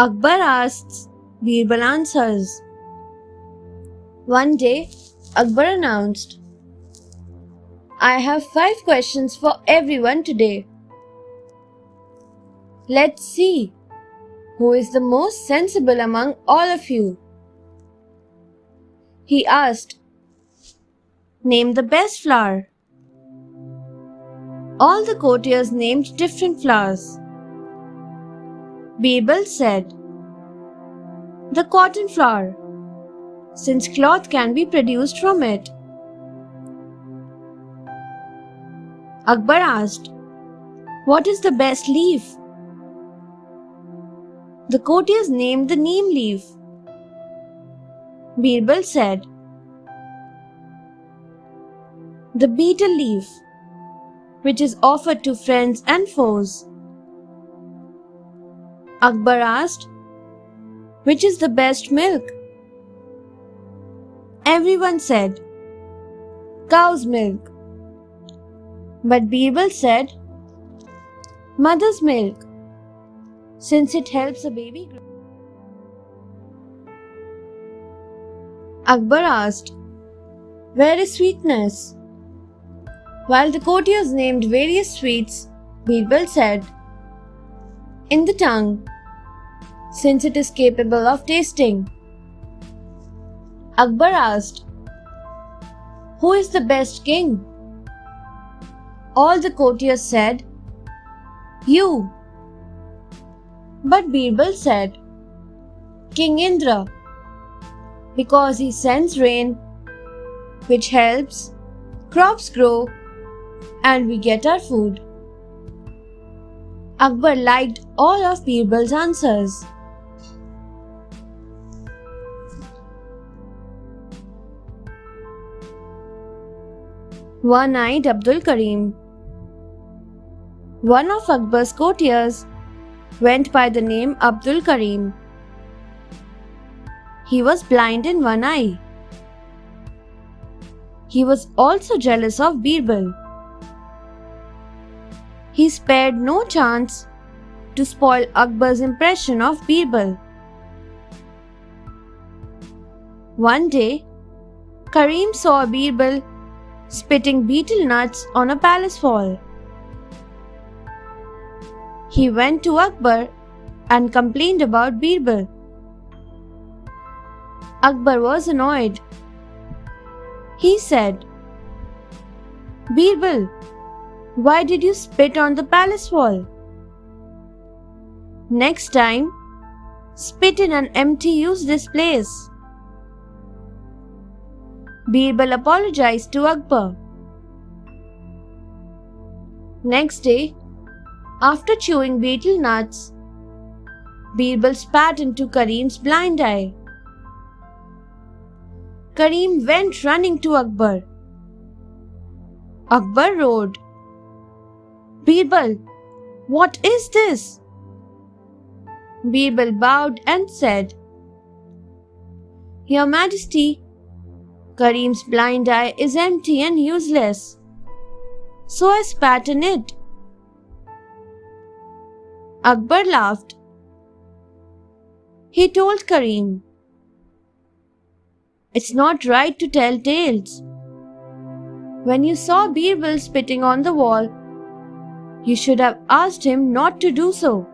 Akbar asks, Birbal answers. One day, Akbar announced, I have 5 questions for everyone today. Let's see who is the most sensible among all of you. He asked, Name the best flower. All the courtiers named different flowers. Birbal said, The cotton flower, since cloth can be produced from it. Akbar asked, What is the best leaf? The courtiers named the neem leaf. Birbal said, The betel leaf, which is offered to friends and foes. Akbar asked, Which is the best milk? Everyone said, Cow's milk. But Birbal said, Mother's milk, since it helps a baby grow. Akbar asked, Where is sweetness? While the courtiers named various sweets, Birbal said, In the tongue, since it is capable of tasting. Akbar asked, Who is the best king? All the courtiers said, You. But Birbal said, King Indra, because he sends rain, which helps crops grow and we get our food. Akbar liked all of Birbal's answers. One-eyed Abdul Karim. One of Akbar's courtiers went by the name Abdul Karim. He was blind in one eye. He was also jealous of Birbal. He spared no chance to spoil Akbar's impression of Birbal. One day, Karim saw Birbal spitting betel nuts on a palace wall. He went to Akbar and complained about Birbal. Akbar was annoyed. He said, Birbal, why did you spit on the palace wall? Next time, spit in an empty useless place. Birbal apologized to Akbar. Next day, after chewing betel nuts, Birbal spat into Karim's blind eye. Karim went running to Akbar. Akbar roared, Birbal, what is this? Birbal bowed and said, Your Majesty, Karim's blind eye is empty and useless, so I spat in it. Akbar laughed. He told Karim, It's not right to tell tales. When you saw Birbal spitting on the wall, you should have asked him not to do so,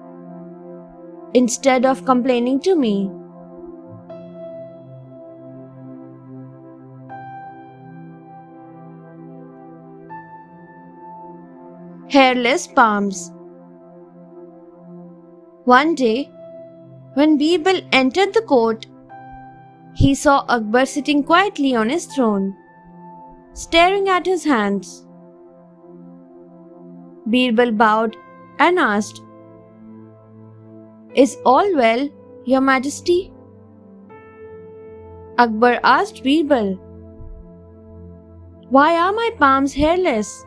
instead of complaining to me. Hairless palms. One day, when Birbal entered the court, he saw Akbar sitting quietly on his throne, staring at his hands. Birbal bowed and asked, Is all well, Your Majesty? Akbar asked Birbal, Why are my palms hairless?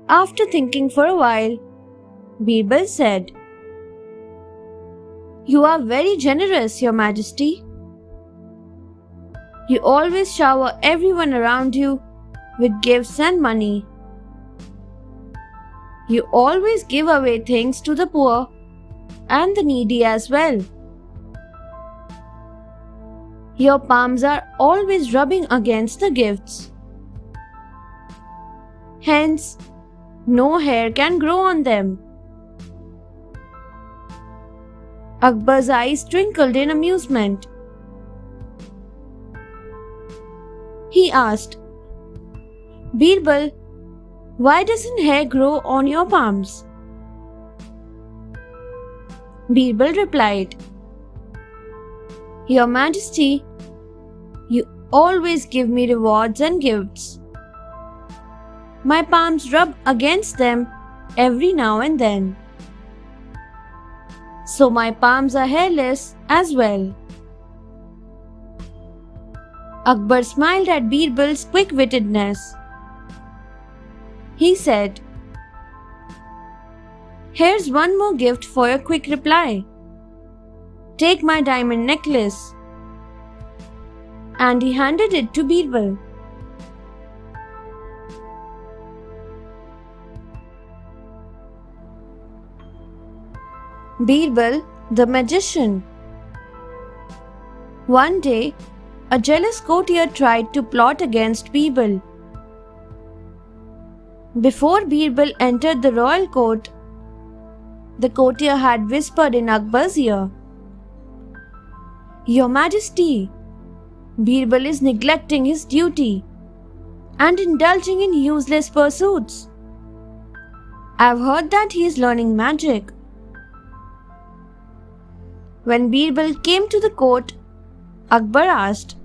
After thinking for a while, Birbal said, You are very generous, Your Majesty. You always shower everyone around you with gifts and money. You always give away things to the poor and the needy as well. Your palms are always rubbing against the gifts. Hence, no hair can grow on them. Akbar's eyes twinkled in amusement. He asked, Birbal, why doesn't hair grow on your palms? Birbal replied, Your Majesty, you always give me rewards and gifts. My palms rub against them every now and then. So my palms are hairless as well. Akbar smiled at Birbal's quick-wittedness. He said, Here's one more gift for your quick reply. Take my diamond necklace. And he handed it to Birbal. Birbal, the magician. One day, a jealous courtier tried to plot against Birbal. Before Birbal entered the royal court, the courtier had whispered in Akbar's ear, Your Majesty, Birbal is neglecting his duty and indulging in useless pursuits. I've heard that he is learning magic. When Birbal came to the court, Akbar asked,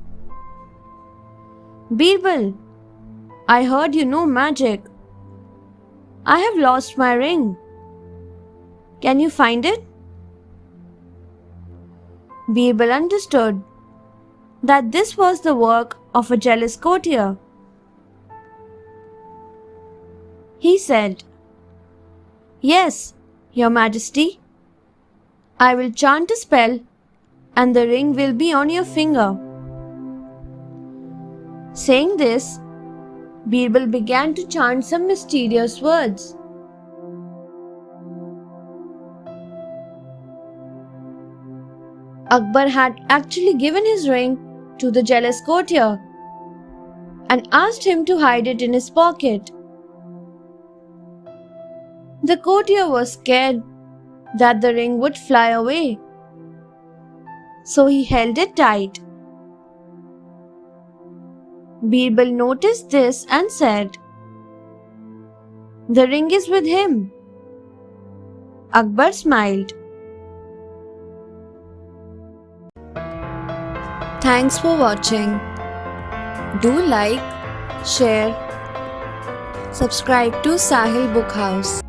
Birbal, I heard you know magic. I have lost my ring. Can you find it? Birbal understood that this was the work of a jealous courtier. He said, Yes, Your Majesty. I will chant a spell and the ring will be on your finger. Saying this, Birbal began to chant some mysterious words. Akbar had actually given his ring to the jealous courtier and asked him to hide it in his pocket. The courtier was scared that the ring would fly away, so he held it tight. Birbal noticed this and said, The ring is with him. Akbar smiled. Thanks for watching. Do like, share, subscribe to Sahil Book House.